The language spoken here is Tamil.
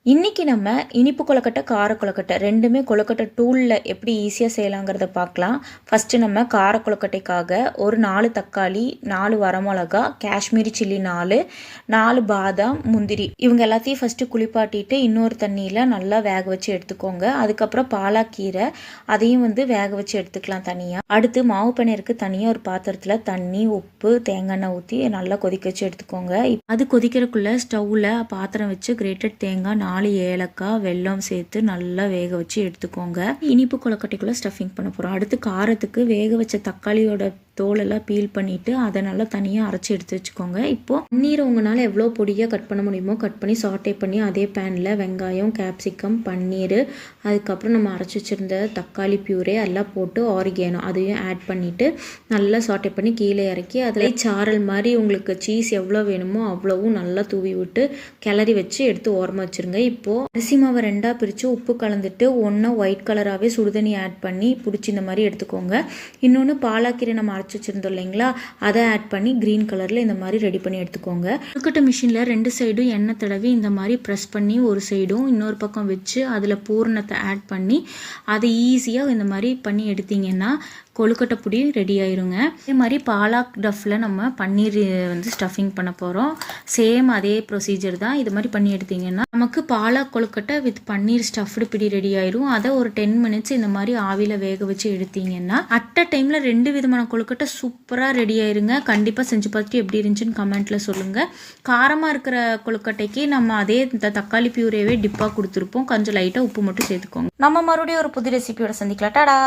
இன்றைக்கி நம்ம இனிப்பு கொழுக்கட்டை கார கொழுக்கட்டை ரெண்டுமே கொழுக்கட்டை டூலில் எப்படி ஈஸியாக செய்யலாங்கிறத பார்க்கலாம். ஃபஸ்ட்டு நம்ம கார கொழுக்கட்டைக்காக ஒரு 4 தக்காளி, 4 வரமிளகா, காஷ்மீரி சில்லி 4 பாதாம், முந்திரி இவங்க எல்லாத்தையும் ஃபஸ்ட்டு குளிப்பாட்டிட்டு இன்னொரு தண்ணியில் நல்லா வேக வச்சு எடுத்துக்கோங்க. அதுக்கப்புறம் பாலாக்கீரை அதையும் வேக வச்சு எடுத்துக்கலாம் தனியாக. அடுத்து மாவு பணியருக்கு தனியாக ஒரு பாத்திரத்தில் தண்ணி, உப்பு, தேங்காய் எண்ணெய் ஊற்றி நல்லா கொதிக்க வச்சு எடுத்துக்கோங்க. அது கொதிக்கிறதுக்குள்ளே ஸ்டவ்வில் பாத்திரம் வச்சு கிரேட்டட் தேங்காய், 4 ஏலக்காய், வெல்லம் சேர்த்து நல்லா வேக வச்சு எடுத்துக்கோங்க. இனிப்பு கொழுக்கட்டைக்குள்ளே ஸ்டஃபிங் பண்ண போகிறோம். அடுத்து காரத்துக்கு வேக வச்ச தக்காளியோட தோலெல்லாம் பீல் பண்ணிவிட்டு அதை நல்லா தனியாக அரைச்சி எடுத்து வச்சுக்கோங்க. இப்போது பன்னீர் உங்களால் எவ்வளோ பொடியாக கட் பண்ண முடியுமோ கட் பண்ணி சாட்டே பண்ணி அதே பேனில் வெங்காயம், கேப்சிகம், பன்னீர், அதுக்கப்புறம் நம்ம அரைச்சி வச்சுருந்த தக்காளி பியூரே எல்லாம் போட்டு ஆரிகேனோ அதையும் ஆட் பண்ணிவிட்டு நல்லா சாட்டே பண்ணி கீழே இறக்கி அதில் சாரல் மாதிரி உங்களுக்கு சீஸ் எவ்வளோ வேணுமோ அவ்வளவும் நல்லா தூவி விட்டு கிளறி வச்சு எடுத்து ஓரமாக வச்சுருங்க. இப்போது அரிசி மாவை 2ஆக பிரித்து உப்பு கலந்துட்டு ஒன்றா ஒயிட் கலராகவே சுடுதண்ணி ஆட் பண்ணி பிடிச்சி இந்த மாதிரி எடுத்துக்கோங்க. இன்னொன்று பாலாக்கீரை நம்ம அரைச்சி வச்சுருந்தோம் இல்லைங்களா, அதை ஆட் பண்ணி க்ரீன் கலரில் இந்த மாதிரி ரெடி பண்ணி எடுத்துக்கோங்க. கொழுக்கட்டை மிஷினில் 2 சைடும் எண்ணெய் தடவி இந்த மாதிரி ப்ரெஸ் பண்ணி ஒரு சைடும் இன்னொரு பக்கம் வச்சு அதில் பூரணத்தை ஆட் பண்ணி அதை ஈஸியாக இந்த மாதிரி பண்ணி எடுத்தீங்கன்னா கொழுக்கட்டை பொடி ரெடி ஆயிருங்க. அதே மாதிரி பாலாக் டஃப்பில் நம்ம பன்னீர் ஸ்டஃபிங் பண்ண போகிறோம். சேம் அதே ப்ரொசீஜர் தான். இது மாதிரி பண்ணி எடுத்தீங்கன்னா நமக்கு பாலாக் கொழுக்கட்டை வித் பன்னீர் ஸ்டஃப்டு பிடி ரெடி ஆயிரும். அதை ஒரு 10 மினிட்ஸ் இந்த மாதிரி ஆவியில் வேக வச்சு எடுத்தீங்கன்னா அட் அ டைமில் 2 விதமான கொழுக்கட்டை சூப்பராக ரெடி ஆயிருங்க. கண்டிப்பாக செஞ்சு பார்த்துட்டு எப்படி இருந்துச்சுன்னு கமெண்ட்டில் சொல்லுங்கள். காரமாக இருக்கிற கொழுக்கட்டைக்கு நம்ம அதே தக்காளி பியூரேவே டிப்பாக கொடுத்துருப்போம். கொஞ்சம் லைட்டாக உப்பு மட்டும் சேர்த்துக்கோங்க. நம்ம மறுபடியும் ஒரு புது ரெசிபியோட சந்திக்கலாம். டாடா.